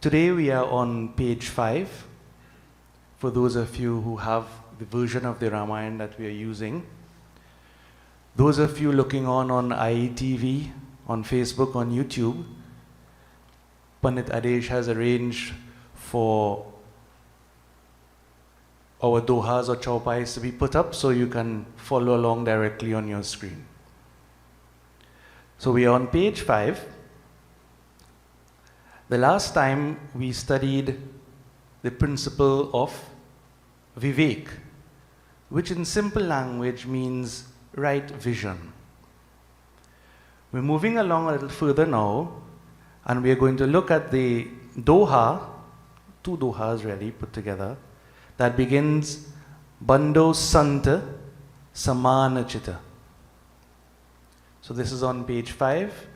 Today we are on page 5. For those of you who have the version of the Ramayana that we are using. Those of you looking on IETV, on Facebook, on YouTube, Pandit Adesh has arranged for our dohas or chaupais to be put up so you can follow along directly on your screen. So we are on page 5. The last time we studied the principle of Vivek, which in simple language means right vision. We're moving along a little further now, and we are going to look at the doha, 2 dohas really put together, that begins Bando Santa Samana Chitta. So this is on page 5,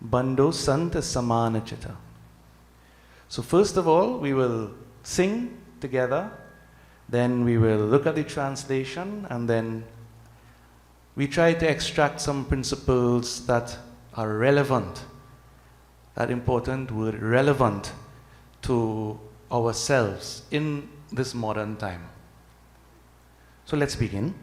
Bando Santa Samana Chitta. So first of all, we will sing together, then we will look at the translation, and then we try to extract some principles that are relevant, that important word, relevant to ourselves in this modern time. So let's begin.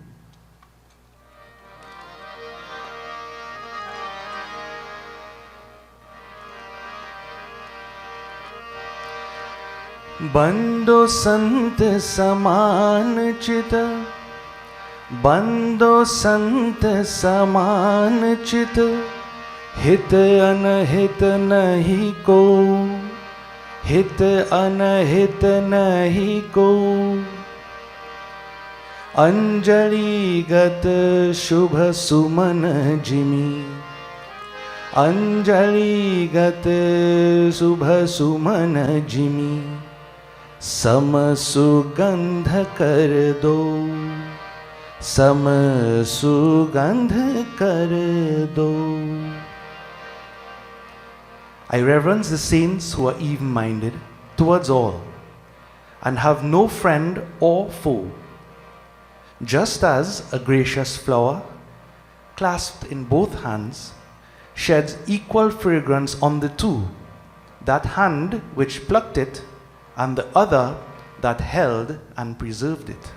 Bando Sant Saman Chitta, Bando Sant Saman Chitta, Hit anahit nahi ko, Hit anahit nahi ko, Anjali gat shubha suman jimi, Anjali gat shubha suman jimi, Sam sugandh kar do, Sam sugandh kar do. I reverence the saints who are even-minded towards all and have no friend or foe. Just as a gracious flower, clasped in both hands, sheds equal fragrance on the two, that hand which plucked it and the other that held and preserved it.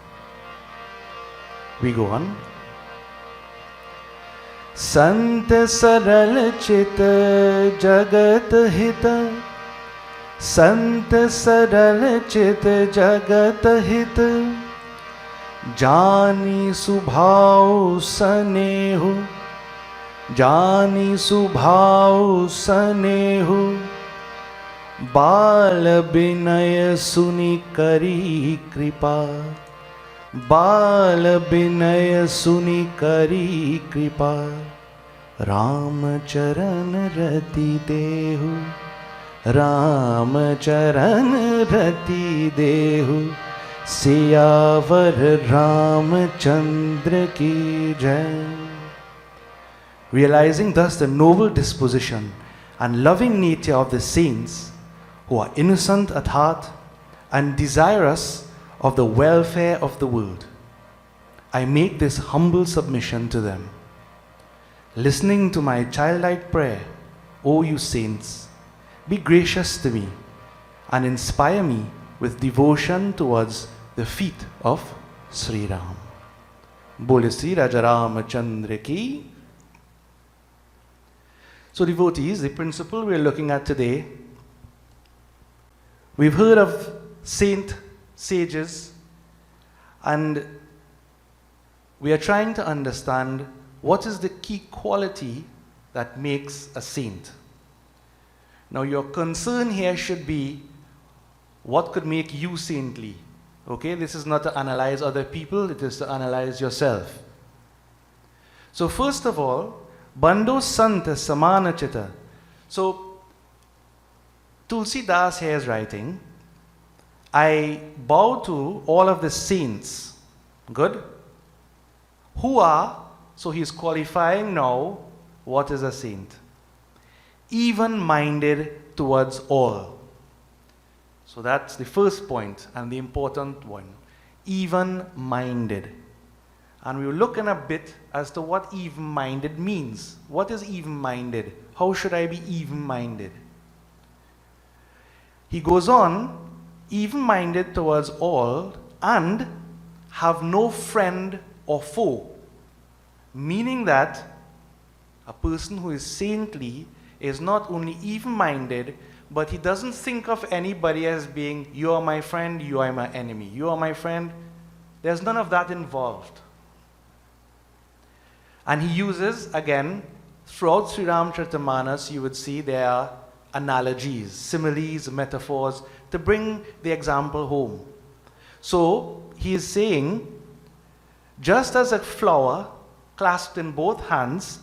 We go on. Sant saral chit jagat hita, Sant saral chit jagat hita, Jani subhav sanehu, Jani subhav sanehu, Bal binay suni kari kripa, Bal binay suni kari kripa, Ram charan rati dehu, Ram charan rati dehu, Siyavar Ramchandra ki jai. Realizing thus the noble disposition and loving nature of the saints, who are innocent at heart and desirous of the welfare of the world, I make this humble submission to them. Listening to my childlike prayer, O you saints, be gracious to me and inspire me with devotion towards the feet of Sri Ram. Bole Sri Raja Ramachandra ki. So devotees, the principle we are looking at today, we've heard of sages, and we are trying to understand what is the key quality that makes a saint. Now your concern here should be, what could make you saintly? Okay, this is not to analyze other people, it is to analyze yourself. So first of all, Bando Santa Samana Chitta. So Tulsi Das here is writing, I bow to all of the saints. Good? Who are, so he's qualifying now, what is a saint? Even-minded towards all. So that's the first point and the important one. Even-minded. And we will look in a bit as to what even-minded means. What is even-minded? How should I be even-minded? He goes on, even-minded towards all, and have no friend or foe. Meaning that a person who is saintly is not only even-minded, but he doesn't think of anybody as being, you are my friend, you are my enemy. You are my friend. There's none of that involved. And he uses, again, throughout Sri Ramcharitamanas, you would see there are analogies, similes, metaphors, to bring the example home. So, he is saying, just as a flower, clasped in both hands,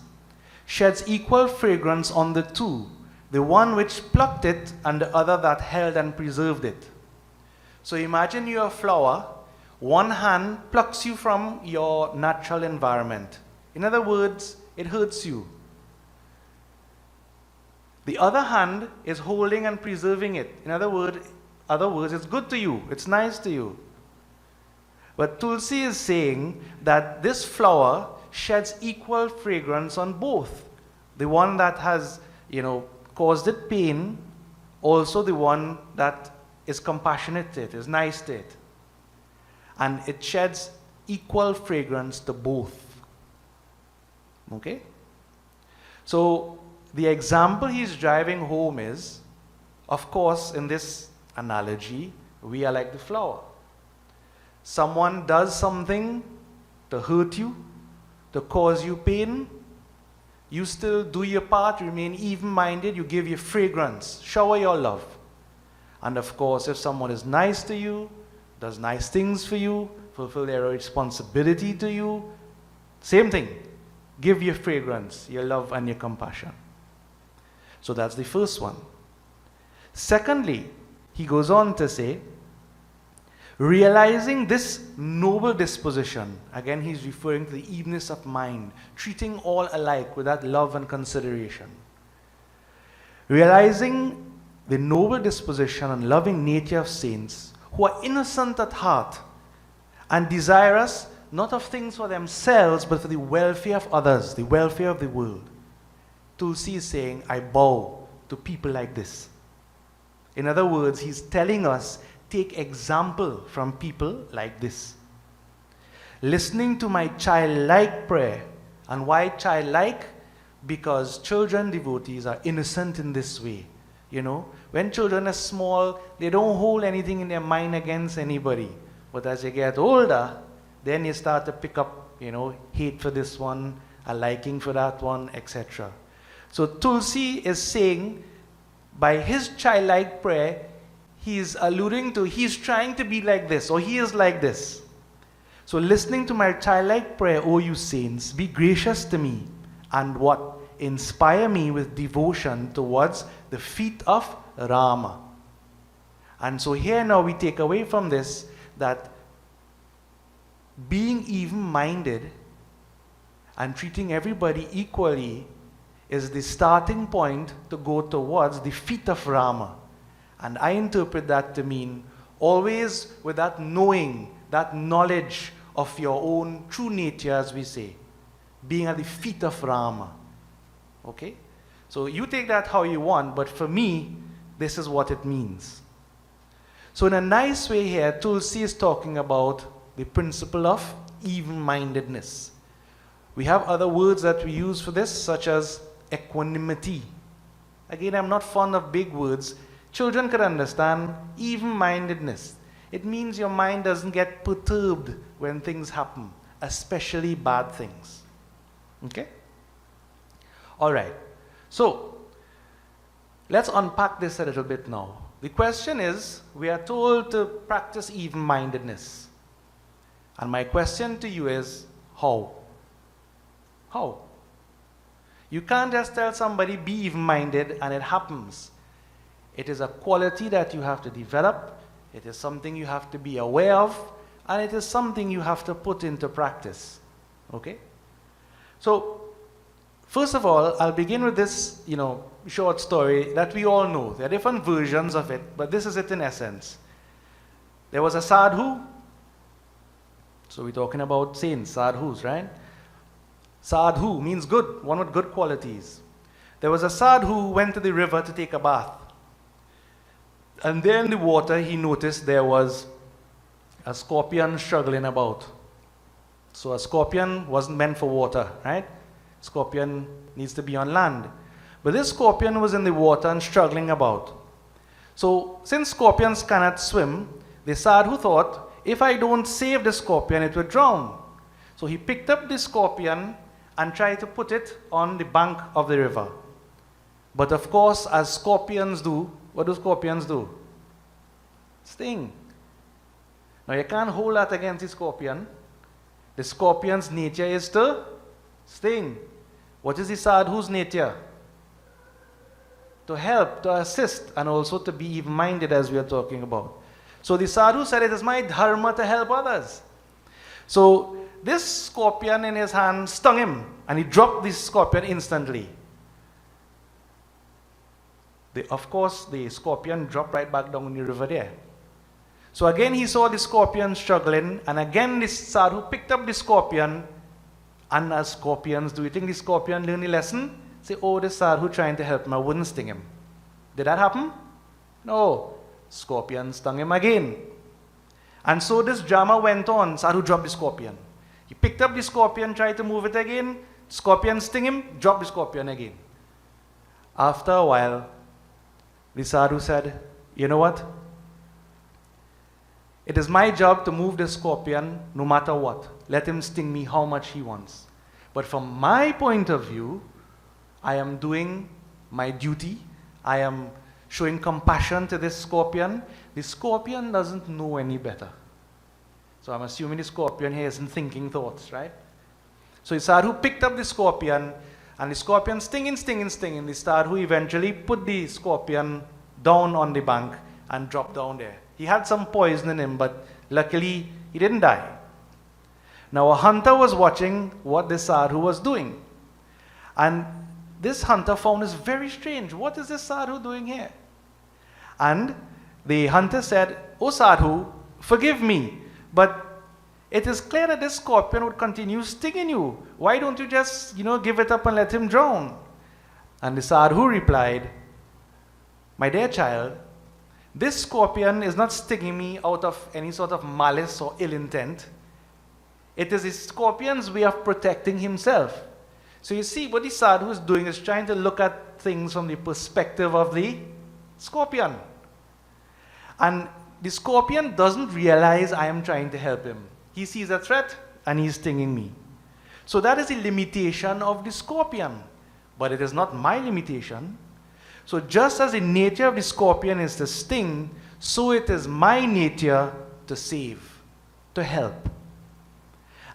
sheds equal fragrance on the two, the one which plucked it and the other that held and preserved it. So imagine you're a flower, one hand plucks you from your natural environment. In other words, it hurts you. The other hand is holding and preserving it. In other words, it's good to you, it's nice to you. But Tulsi is saying that this flower sheds equal fragrance on both. The one that has, caused it pain, also the one that is compassionate to it, is nice to it. And it sheds equal fragrance to both. Okay? So, the example he's driving home is, of course, in this analogy, we are like the flower. Someone does something to hurt you, to cause you pain, you still do your part, remain even-minded, you give your fragrance, shower your love. And of course, if someone is nice to you, does nice things for you, fulfill their responsibility to you, same thing, give your fragrance, your love and your compassion. So that's the first one. Secondly, he goes on to say, realizing this noble disposition, again he's referring to the evenness of mind, treating all alike with that love and consideration. Realizing the noble disposition and loving nature of saints who are innocent at heart and desirous not of things for themselves but for the welfare of others, the welfare of the world. Tulsi is saying, I bow to people like this. In other words, he's telling us, take example from people like this. Listening to my childlike prayer. And why childlike? Because children devotees are innocent in this way. When children are small, they don't hold anything in their mind against anybody. But as they get older, then you start to pick up, hate for this one, a liking for that one, etc. So Tulsi is saying, by his childlike prayer, he is alluding to, he is trying to be like this, or he is like this. So listening to my childlike prayer, O you saints, be gracious to me, and what? Inspire me with devotion towards the feet of Rama. And so here now we take away from this that being even-minded and treating everybody equally is the starting point to go towards the feet of Rama. And I interpret that to mean always with that knowing, that knowledge of your own true nature, as we say, being at the feet of Rama. Okay? So you take that how you want, but for me, this is what it means. So in a nice way here, Tulsi is talking about the principle of even-mindedness. We have other words that we use for this, such as equanimity. Again, I'm not fond of big words. Children can understand even-mindedness. It means your mind doesn't get perturbed when things happen, especially bad things. Okay? All right. So, let's unpack this a little bit now. The question is, we are told to practice even-mindedness. And my question to you is, how? How? You can't just tell somebody, be even-minded, and it happens. It is a quality that you have to develop. It is something you have to be aware of, and it is something you have to put into practice. Okay? So, first of all, I'll begin with this, short story that we all know. There are different versions of it, but this is it in essence. There was a sadhu. So we're talking about saints, sadhus, right? Sadhu means good, one with good qualities. There was a sadhu who went to the river to take a bath. And there in the water, he noticed there was a scorpion struggling about. So a scorpion wasn't meant for water, right? Scorpion needs to be on land. But this scorpion was in the water and struggling about. So since scorpions cannot swim, the sadhu thought, if I don't save the scorpion, it will drown. So he picked up the scorpion and tried to put it on the bank of the river. But of course, as scorpions do, what do scorpions do? Sting. Now you can't hold that against the scorpion. The scorpion's nature is to sting. What is the sadhu's nature? To help, to assist, and also to be even-minded, as we are talking about. So the sadhu said, it is my dharma to help others. So this scorpion in his hand stung him, and he dropped the scorpion instantly. Of course, the scorpion dropped right back down in the river there. So again he saw the scorpion struggling, and again this sadhu picked up the scorpion, and as scorpions, do you think the scorpion learned the lesson? Say, oh, the sadhu trying to help him, I wouldn't sting him. Did that happen? No. Scorpion stung him again. And so this drama went on. Sadhu dropped the scorpion. He picked up the scorpion, tried to move it again. Scorpion sting him, dropped the scorpion again. After a while, the sadhu said, you know what? It is my job to move the scorpion no matter what. Let him sting me how much he wants. But from my point of view, I am doing my duty. I am showing compassion to this scorpion. The scorpion doesn't know any better. So I'm assuming the scorpion here isn't thinking thoughts, right? So the sadhu picked up the scorpion, and the scorpion stinging. The sadhu eventually put the scorpion down on the bank and dropped down there. He had some poison in him, but luckily he didn't die. Now a hunter was watching what the sadhu was doing. And this hunter found this very strange. What is this sadhu doing here? And the hunter said, oh sadhu, forgive me, but it is clear that this scorpion would continue stinging you. Why don't you just, give it up and let him drown? And the sadhu replied, my dear child, this scorpion is not stinging me out of any sort of malice or ill intent. It is the scorpion's way of protecting himself. So you see, what the sadhu is doing is trying to look at things from the perspective of the scorpion. And the scorpion doesn't realize I am trying to help him. He sees a threat and he's stinging me. So that is the limitation of the scorpion. But it is not my limitation. So just as the nature of the scorpion is to sting, so it is my nature to save, to help.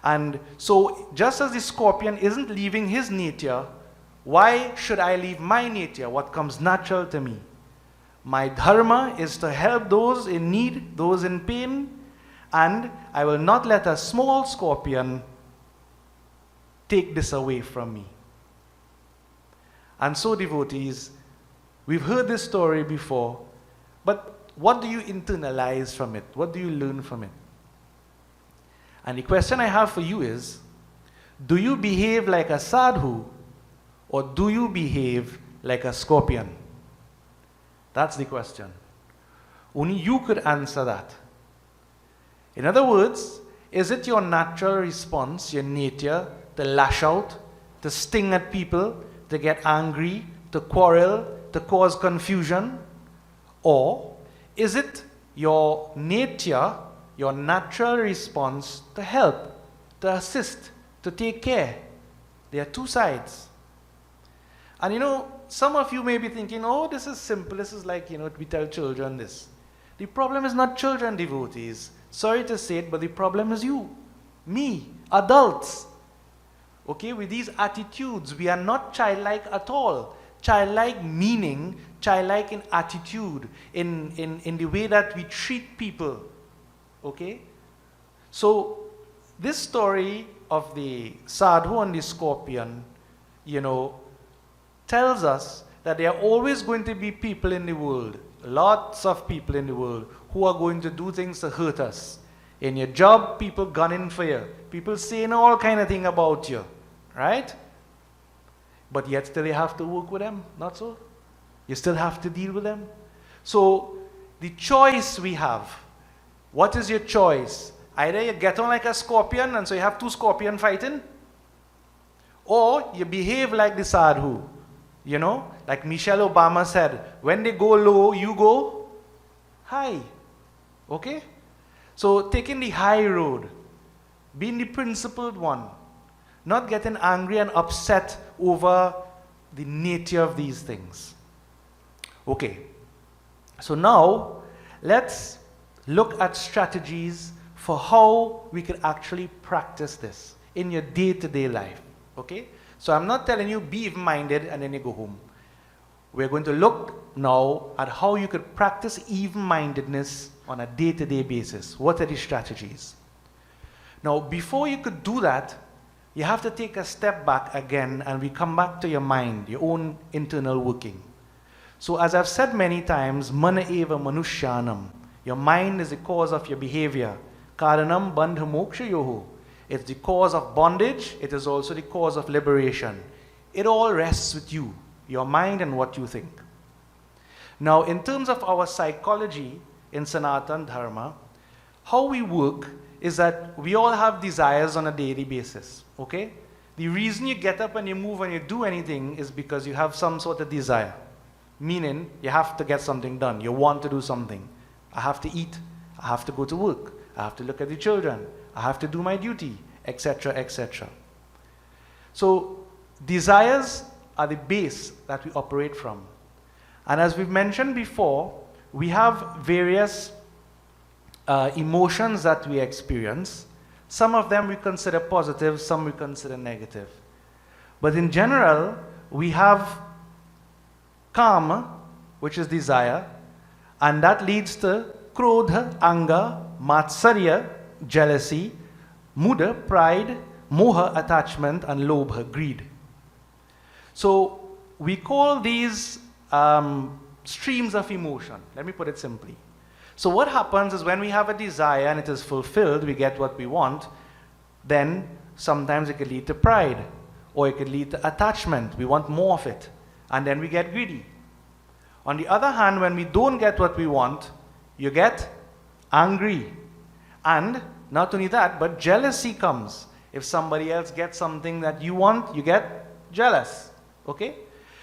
And so just as the scorpion isn't leaving his nature, why should I leave my nature, what comes natural to me? My dharma is to help those in need, those in pain, and I will not let a small scorpion take this away from me. And so, devotees, we've heard this story before, but what do you internalize from it? What do you learn from it? And the question I have for you is, do you behave like a sadhu, or do you behave like a scorpion? That's the question. Only you could answer that. In other words, is it your natural response, your nature, to lash out, to sting at people, to get angry, to quarrel, to cause confusion? Or is it your nature, your natural response to help, to assist, to take care? There are two sides. And some of you may be thinking, oh, this is simple. This is like, we tell children this. The problem is not children, devotees. Sorry to say it, but the problem is you, me, adults. Okay, with these attitudes, we are not childlike at all. Childlike meaning, childlike in attitude, in the way that we treat people. Okay? So, this story of the sadhu and the scorpion, tells us that there are always going to be people in the world, lots of people in the world, who are going to do things to hurt us. In your job, people gunning for you. People saying all kind of thing about you. Right? But yet still you have to work with them. Not so? You still have to deal with them. So, the choice we have. What is your choice? Either you get on like a scorpion and so you have two scorpions fighting, or you behave like the sadhu. You know, like Michelle Obama said, when they go low, you go high. Okay? So taking the high road, being the principled one, not getting angry and upset over the nature of these things. Okay. So now, let's look at strategies for how we can actually practice this in your day-to-day life. Okay? So I'm not telling you be even-minded and then you go home. We're going to look now at how you could practice even-mindedness on a day-to-day basis. What are the strategies? Now, before you could do that, you have to take a step back again and we come back to your mind, your own internal working. So as I've said many times, mana eva manushyanam. Your mind is the cause of your behavior. Karanam bandha moksha yoho. It's the cause of bondage. It is also the cause of liberation. It all rests with you, your mind and what you think. Now, in terms of our psychology in Sanatan Dharma, how we work is that we all have desires on a daily basis, okay? The reason you get up and you move and you do anything is because you have some sort of desire. Meaning, you have to get something done. You want to do something. I have to eat. I have to go to work. I have to look at the children. I have to do my duty, etc., etc. So, desires are the base that we operate from. And as we've mentioned before, we have various emotions that we experience. Some of them we consider positive, some we consider negative. But in general, we have kama, which is desire, and that leads to krodha, anger, matsarya, jealousy, mudha, pride, moha, attachment, and lobha, greed. So we call these streams of emotion. Let me put it simply. So what happens is when we have a desire and it is fulfilled, we get what we want, then sometimes it could lead to pride, or it could lead to attachment. We want more of it, and then we get greedy. On the other hand, when we don't get what we want, you get angry. And not only that, but jealousy comes. If somebody else gets something that you want, you get jealous. Okay?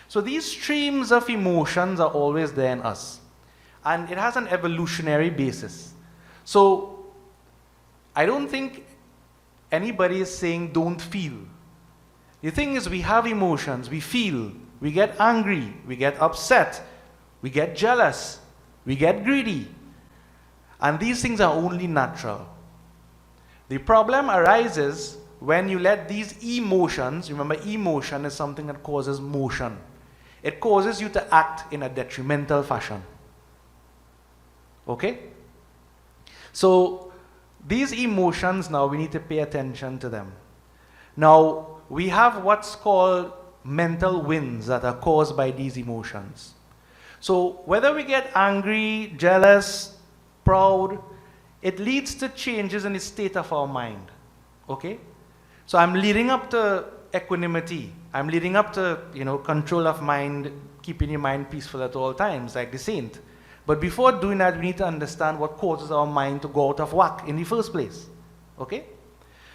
So these streams of emotions are always there in us. And it has an evolutionary basis. So I don't think anybody is saying don't feel. The thing is, we have emotions, we feel, we get angry, we get upset, we get jealous, we get greedy. And these things are only natural. The problem arises when you let these emotions, remember emotion is something that causes motion. It causes you to act in a detrimental fashion. Okay? So, these emotions now, we need to pay attention to them. Now, we have what's called mental winds that are caused by these emotions. So, whether we get angry, jealous, proud, it leads to changes in the state of our mind. Okay? So, I'm leading up to equanimity. I'm leading up to, control of mind, keeping your mind peaceful at all times, like the saint. But before doing that, we need to understand what causes our mind to go out of whack in the first place. Okay?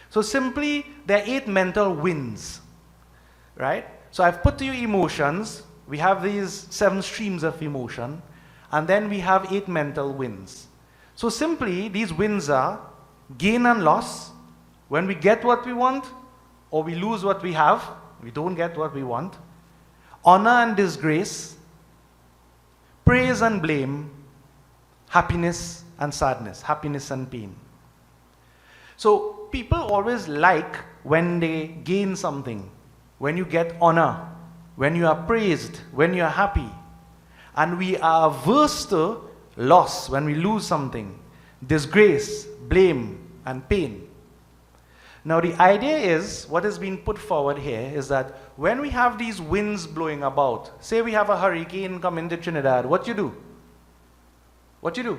So simply, there are 8 mental winds. Right? So I've put to you emotions. We have these 7 streams of emotion. And then we have 8 mental winds. So simply, these winds are gain and loss. When we get what we want, or we lose what we have, we don't get what we want. Honor and disgrace. Praise and blame, happiness and sadness, happiness and pain. So people always like when they gain something, when you get honor, when you are praised, when you are happy. And we are averse to loss, when we lose something, disgrace, blame, and pain. Now the idea is, what is being put forward here is that when we have these winds blowing about, say we have a hurricane coming to Trinidad, what you do? What you do?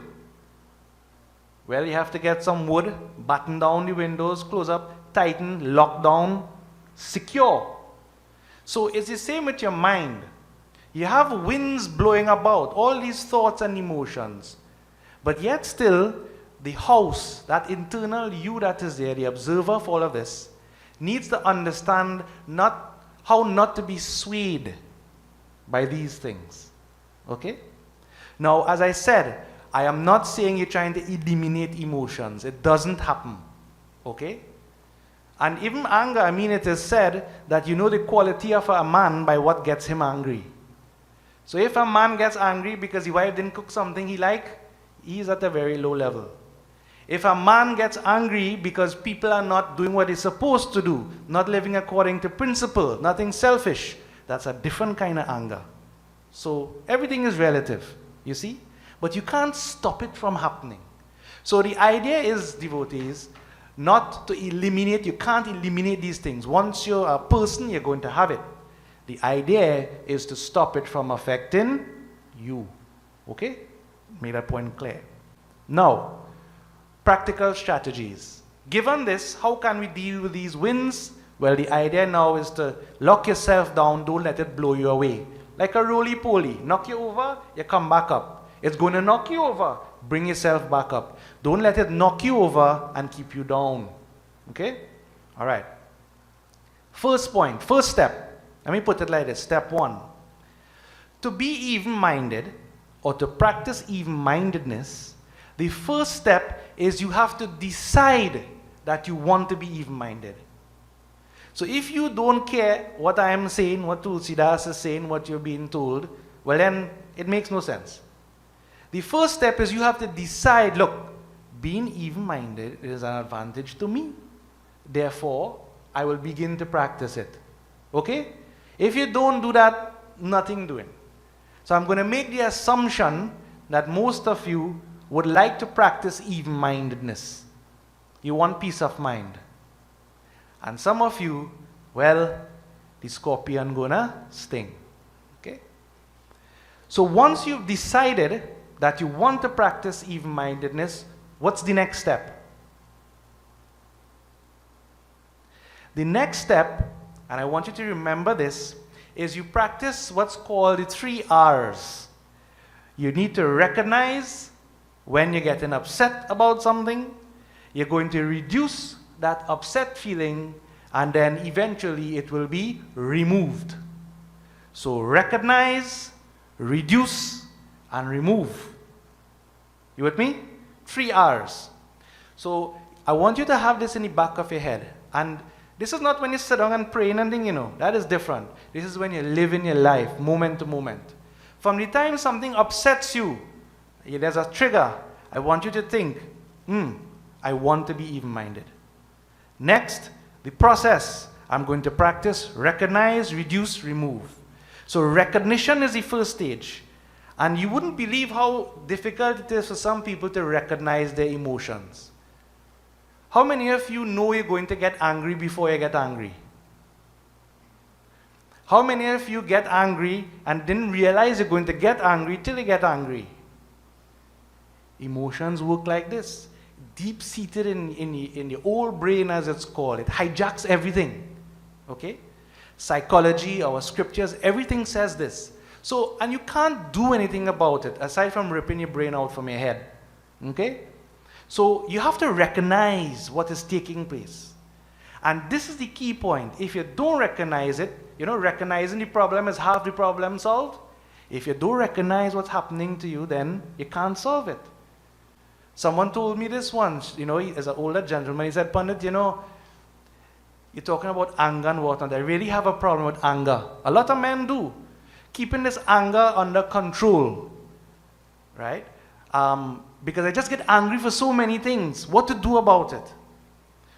Well, you have to get some wood, batten down the windows, close up, tighten, lock down, secure. So it's the same with your mind. You have winds blowing about, all these thoughts and emotions. But yet still, the house, that internal you that is there, the observer of all of this, needs to understand how not to be swayed by these things. Okay? Now, as I said, I am not saying you're trying to eliminate emotions. It doesn't happen. Okay? And even anger, I mean, it is said that you know the quality of a man by what gets him angry. So if a man gets angry because his wife didn't cook something he likes, he's at a very low level. If a man gets angry because people are not doing what they're supposed to do, not living according to principle, nothing selfish, that's a different kind of anger. So everything is relative, you see? But you can't stop it from happening. So the idea is, devotees, not to eliminate, you can't eliminate these things. Once you're a person, you're going to have it. The idea is to stop it from affecting you. Okay? Make that point clear. Now, practical strategies. Given this, how can we deal with these winds? Well, the idea now is to lock yourself down, don't let it blow you away. Like a roly-poly, knock you over, you come back up. It's going to knock you over, bring yourself back up. Don't let it knock you over and keep you down. Okay? All right. First point, first step. Let me put it like this. Step 1. To be even-minded or to practice even-mindedness, the first step is you have to decide that you want to be even-minded. So if you don't care what I am saying, what Tulsidas is saying, what you're being told, well then it makes no sense. The first step is you have to decide, look, being even-minded is an advantage to me. Therefore, I will begin to practice it. Okay? If you don't do that, nothing doing. So I'm going to make the assumption that most of you would like to practice even-mindedness. You want peace of mind. And some of you, well, the scorpion gonna sting. Okay? So once you've decided that you want to practice even-mindedness, what's the next step? The next step, and I want you to remember this, is you practice what's called the 3 R's. You need to recognize when you're getting upset about something. You're going to reduce that upset feeling, and then eventually it will be removed. So recognize, reduce, and remove. You with me? 3 R's. So I want you to have this in the back of your head. And this is not when you sit down and pray and anything, you know. That is different. This is when you live in your life, moment to moment. From the time something upsets you, there's a trigger, I want you to think, I want to be even-minded. Next, the process. I'm going to practice recognize, reduce, remove. So recognition is the first stage. And you wouldn't believe how difficult it is for some people to recognize their emotions. How many of you know you're going to get angry before you get angry? How many of you get angry and didn't realize you're going to get angry till you get angry? Emotions work like this. Deep-seated in the old brain, as it's called. It hijacks everything. Okay? Psychology, our scriptures, everything says this. So, and you can't do anything about it, aside from ripping your brain out from your head. Okay? So, you have to recognize what is taking place. And this is the key point. If you don't recognize it, recognizing the problem is half the problem solved. If you don't recognize what's happening to you, then you can't solve it. Someone told me this once, as an older gentleman, he said, Pandit, you're talking about anger and whatnot. I really have a problem with anger. A lot of men do. Keeping this anger under control, right? Because I just get angry for so many things. What to do about it?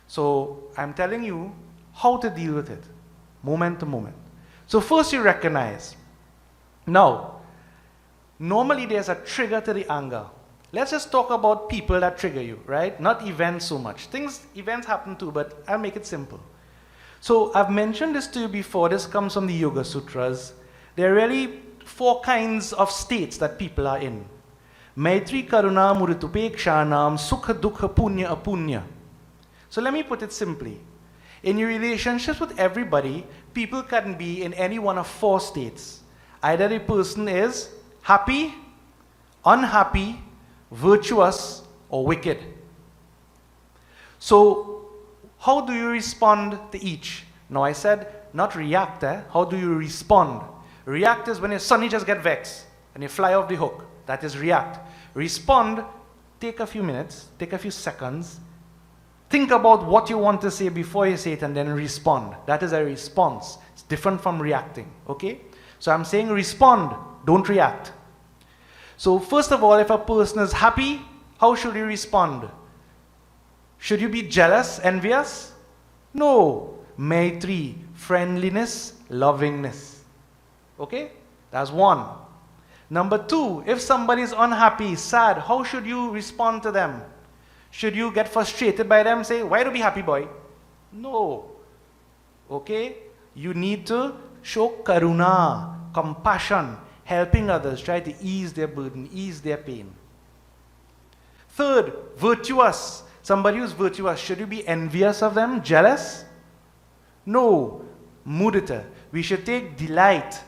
So I'm telling you how to deal with it, moment to moment. So first you recognize. Now, normally there's a trigger to the anger. Let's just talk about people that trigger you, right? Not events so much. Events happen too, but I'll make it simple. So I've mentioned this to you before. This comes from the Yoga Sutras. There are really 4 kinds of states that people are in. Maitri Karuna Muritupekshanam Sukha Dukha Punya Apunya. So let me put it simply. In your relationships with everybody, people can be in any one of 4 states. Either the person is happy, unhappy, virtuous or wicked. So, how do you respond to each? Now I said, not react, how do you respond? React is when you suddenly just get vexed and you fly off the hook. That is react. Respond, take a few minutes, take a few seconds, think about what you want to say before you say it and then respond. That is a response. It's different from reacting, okay? So I'm saying respond, don't react. So first of all, if a person is happy, how should you respond? Should you be jealous, envious? No. Maitri, friendliness, lovingness. Okay? That's one. Number two, if somebody is unhappy, sad, how should you respond to them? Should you get frustrated by them, say, why don't be happy, boy? No. Okay? You need to show karuna, compassion, helping others, try to ease their burden, ease their pain. Third, virtuous. Somebody who's virtuous, should you be envious of them, jealous? No. Mudita. We should take delight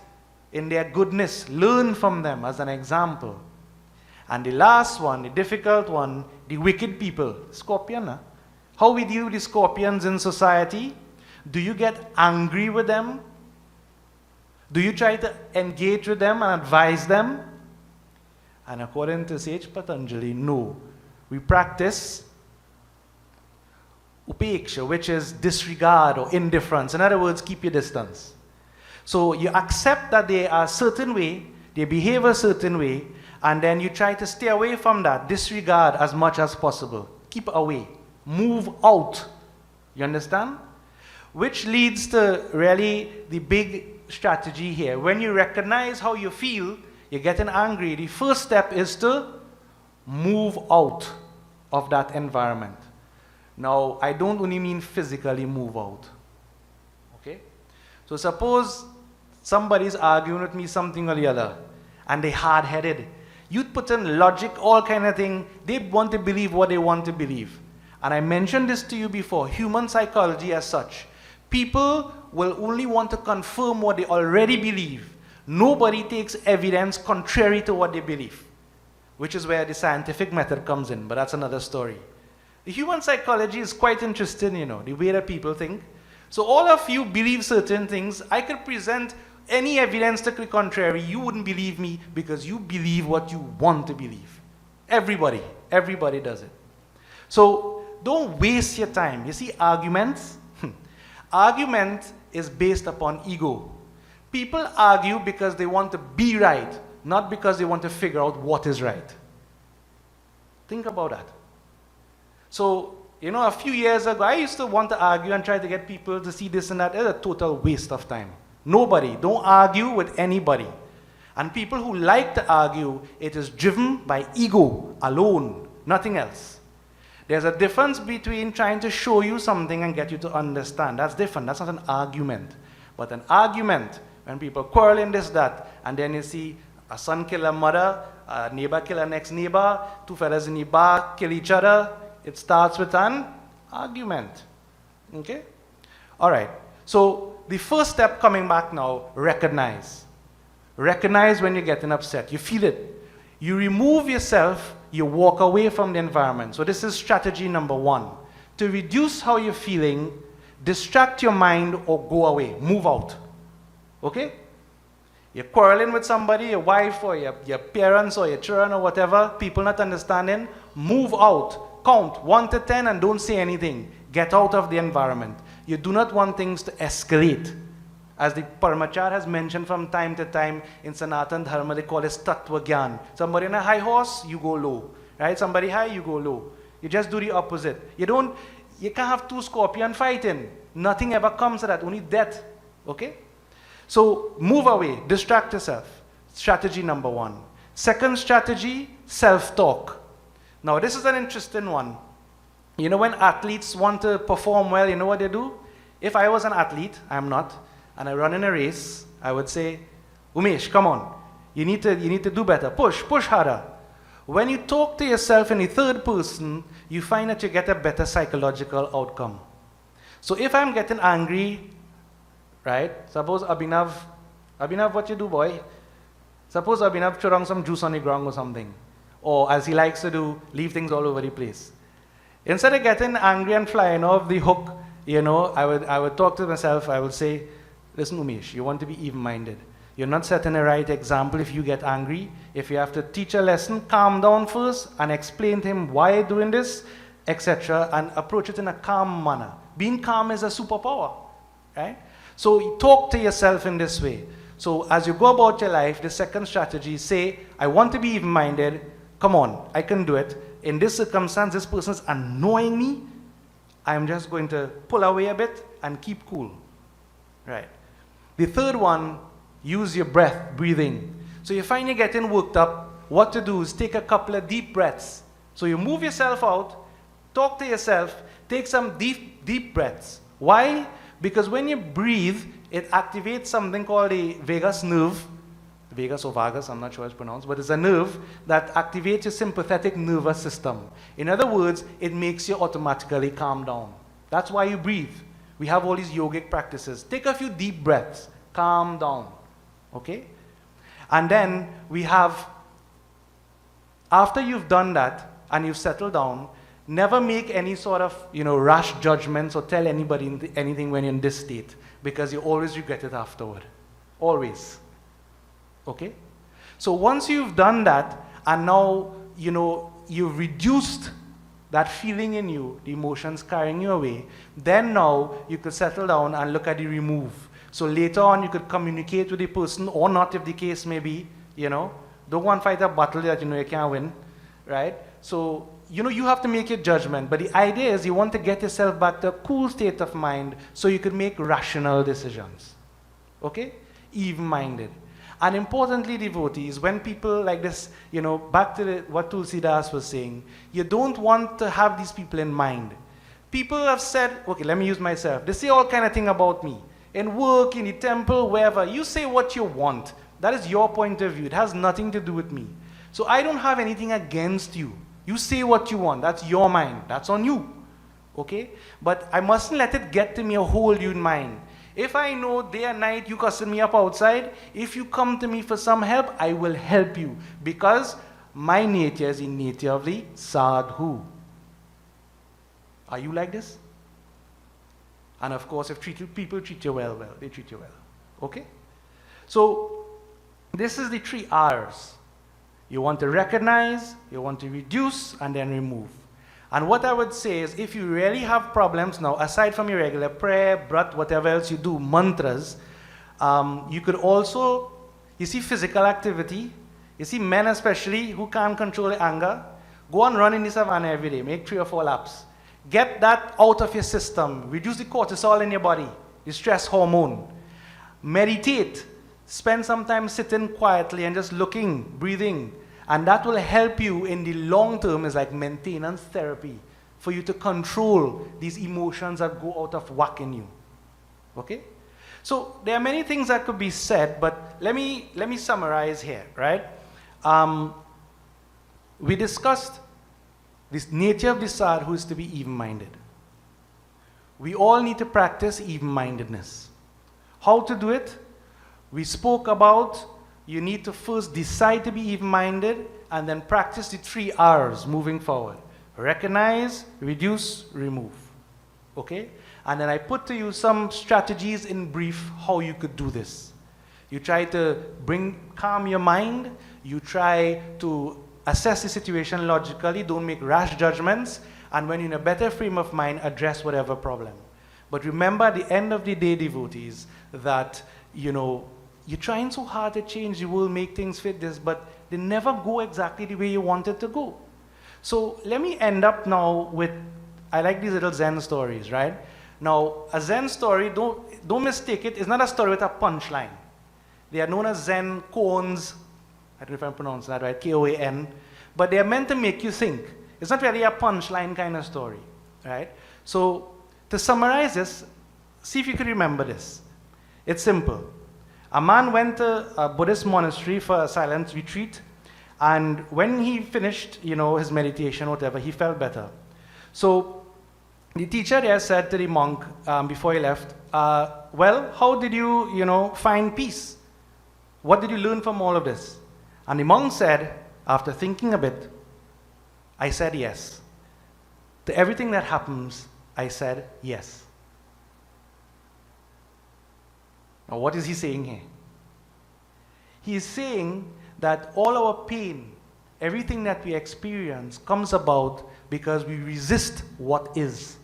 in their goodness, learn from them as an example. And the last one, the difficult one, the wicked people. Scorpion, how we deal with the scorpions in society? Do you get angry with them? Do you try to engage with them and advise them? And according to Sage Patanjali, no. We practice upeksha, which is disregard or indifference. In other words, keep your distance. So you accept that they are a certain way, they behave a certain way, and then you try to stay away from that, disregard as much as possible. Keep away. Move out. You understand? Which leads to really the big strategy here. When you recognize how you feel, you're getting angry, the first step is to move out of that environment. Now, I don't only mean physically move out. Okay? So suppose somebody's arguing with me something or the other, and they're hard-headed. You'd put in logic, all kind of thing. They want to believe what they want to believe. And I mentioned this to you before, human psychology as such. People will only want to confirm what they already believe. Nobody takes evidence contrary to what they believe, which is where the scientific method comes in, but that's another story. The human psychology is quite interesting, the way that people think. So all of you believe certain things. I could present any evidence to the contrary. You wouldn't believe me because you believe what you want to believe. Everybody does it. So don't waste your time. You see, arguments, argument is based upon ego. People argue because they want to be right, not because they want to figure out what is right. Think about that. So, a few years ago, I used to want to argue and try to get people to see this and that. It's a total waste of time. Nobody. Don't argue with anybody. And people who like to argue, it is driven by ego alone, nothing else. There's a difference between trying to show you something and get you to understand. That's different. That's not an argument. But an argument, when people quarrel in this, that, and then you see a son kill a mother, a neighbor kill a next neighbor, two fellas in the bar kill each other, it starts with an argument. Okay? All right. So the first step coming back now, recognize. Recognize when you're getting upset. You feel it. You remove yourself, you walk away from the environment. So this is strategy number one. To reduce how you're feeling, distract your mind or go away. Move out. Okay? You're quarreling with somebody, your wife or your parents or your children or whatever, people not understanding, move out. Count 1 to 10 and don't say anything. Get out of the environment. You do not want things to escalate. As the Paramachar has mentioned from time to time in Sanatan Dharma, they call it Tattva Gyan. Somebody on a high horse, you go low. Right? Somebody high, you go low. You just do the opposite. You can't have two scorpions fighting. Nothing ever comes to that, only death. Okay? So move away, distract yourself. Strategy number one. Second strategy, self-talk. Now this is an interesting one. When athletes want to perform well, you know what they do? If I was an athlete, I'm not, and I run in a race, I would say, Umesh, come on. You need to do better. Push harder. When you talk to yourself in the third person, you find that you get a better psychological outcome. So if I'm getting angry, right? Suppose Abhinav, what you do, boy? Suppose Abhinav throw down some juice on the ground or something. Or as he likes to do, leave things all over the place. Instead of getting angry and flying off the hook, I would talk to myself, I would say, listen, Umesh, you want to be even-minded. You're not setting the right example if you get angry. If you have to teach a lesson, calm down first and explain to him why you're doing this, etc., and approach it in a calm manner. Being calm is a superpower, right? So you talk to yourself in this way. So as you go about your life, the second strategy is say, I want to be even-minded. Come on, I can do it. In this circumstance, this person is annoying me. I'm just going to pull away a bit and keep cool, right? The third one, use your breath, breathing. So you find you're getting worked up, what to do is take a couple of deep breaths. So you move yourself out, talk to yourself, take some deep breaths. Why? Because when you breathe, it activates something called the vagus nerve. Vagus or vagus, I'm not sure how it's pronounced, but it's a nerve that activates your sympathetic nervous system. In other words, it makes you automatically calm down. That's why you breathe. We have all these yogic practices. Take a few deep breaths, calm down, okay? And then we have, after you've done that and you've settled down, never make any sort of, rash judgments or tell anybody anything when you're in this state, because you always regret it afterward. Always. Okay? So once you've done that, and now, you've reduced that feeling in you, the emotions carrying you away, then now you could settle down and look at the remove. So later on, you could communicate with the person, or not if the case may be, Don't go and fight a battle that you can't win, right? So, you have to make your judgment, but the idea is you want to get yourself back to a cool state of mind so you can make rational decisions. Okay? Even-minded. And importantly, devotees, when people like this, back to what Tulsi Das was saying, you don't want to have these people in mind. People have said, okay, let me use myself. They say all kind of thing about me. In work, in the temple, wherever. You say what you want. That is your point of view. It has nothing to do with me. So I don't have anything against you. You say what you want. That's your mind. That's on you. Okay? But I mustn't let it get to me or hold you in mind. If I know day and night you cussing me up outside, if you come to me for some help, I will help you. Because my nature is the nature of the sadhu. Are you like this? And of course, if people treat you well, they treat you well. Okay? So, this is the 3 R's. You want to recognize, you want to reduce, and then remove. And what I would say is, if you really have problems now, aside from your regular prayer, brat, whatever else you do, mantras, you could also, you see physical activity, you see men especially who can't control anger, go and run in the savannah every day, make 3 or 4 laps. Get that out of your system, reduce the cortisol in your body, the stress hormone. Meditate, spend some time sitting quietly and just looking, breathing. And that will help you in the long term. Is like maintenance therapy for you to control these emotions that go out of whack in you. Okay? So there are many things that could be said, but let me summarize here, right? We discussed this nature of the sadhu is to be even-minded. We all need to practice even-mindedness. How to do it? We spoke about you need to first decide to be even-minded and then practice the 3 R's moving forward. Recognize, reduce, remove. Okay? And then I put to you some strategies in brief how you could do this. You try to calm your mind. You try to assess the situation logically. Don't make rash judgments. And when you're in a better frame of mind, address whatever problem. But remember, at the end of the day, devotees, that, you're trying so hard to change the world, make things fit this, but they never go exactly the way you want it to go. So let me end up now with, I like these little Zen stories, right? Now, a Zen story, don't mistake it, it's not a story with a punchline. They are known as Zen koans. I don't know if I'm pronouncing that right, K-O-A-N. But they are meant to make you think. It's not really a punchline kind of story, right? So, to summarize this, see if you can remember this. It's simple. A man went to a Buddhist monastery for a silent retreat, and when he finished, his meditation, whatever, he felt better. So the teacher there said to the monk before he left, well, how did you, find peace? What did you learn from all of this? And the monk said, after thinking a bit, I said yes. To everything that happens, I said yes. Now, what is he saying here? He is saying that all our pain, everything that we experience, comes about because we resist what is.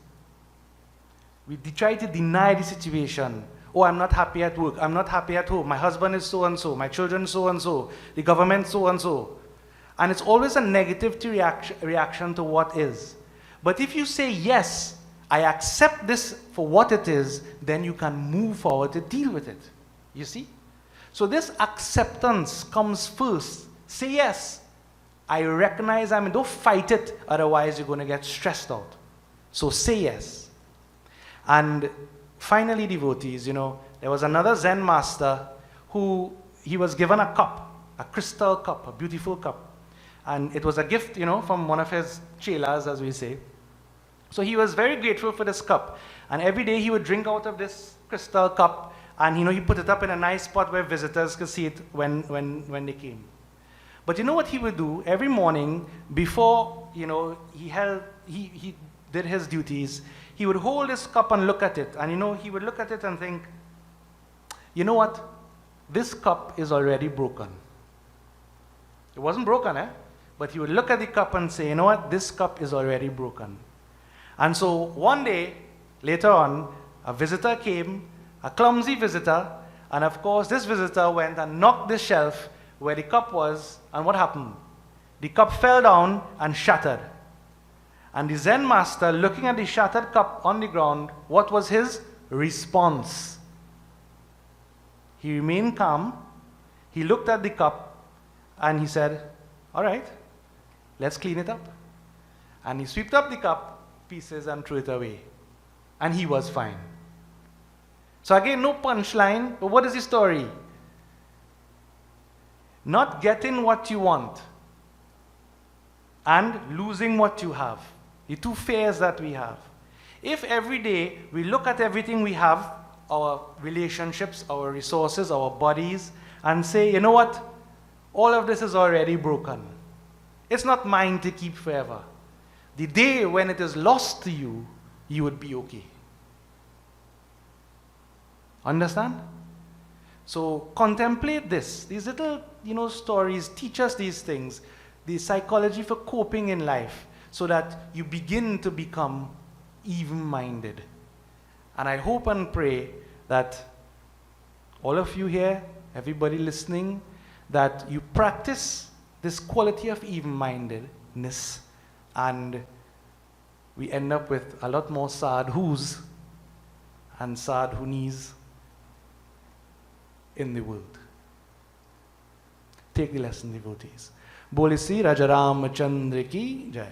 We try to deny the situation. Oh, I'm not happy at work. I'm not happy at home. My husband is so and so. My children so and so. The government so and so. And it's always a negative reaction to what is. But if you say, yes, I accept this for what it is, then you can move forward to deal with it. You see? So this acceptance comes first. Say yes. I recognize don't fight it, otherwise you're going to get stressed out. So say yes. And finally, devotees, there was another Zen master who he was given a cup, a crystal cup, a beautiful cup. And it was a gift, from one of his chelas, as we say. So he was very grateful for this cup. And every day he would drink out of this crystal cup, and he put it up in a nice spot where visitors could see it when they came. But you know what he would do? Every morning, before he did his duties, he would hold his cup and look at it. And he would look at it and think, you know what? This cup is already broken. It wasn't broken, But he would look at the cup and say, you know what? This cup is already broken. And so one day, later on, a visitor came, a clumsy visitor, and of course this visitor went and knocked the shelf where the cup was, and what happened? The cup fell down and shattered. And the Zen master, looking at the shattered cup on the ground, what was his response? He remained calm, he looked at the cup, and he said, all right, let's clean it up. And he swept up the cup pieces and threw it away. And he was fine. So again, no punchline, but what is the story? Not getting what you want and losing what you have. The two fears that we have. If every day we look at everything we have, our relationships, our resources, our bodies, and say, you know what? All of this is already broken. It's not mine to keep forever. The day when it is lost to you, you would be okay. Understand? So contemplate this. These little, stories teach us these things. The psychology for coping in life, so that you begin to become even-minded. And I hope and pray that all of you here, everybody listening, that you practice this quality of even-mindedness, and we end up with a lot more sadhus and sadhunis in the world. Take the lesson, devotees. Bole Sri Raja Ramachandra ki Jai.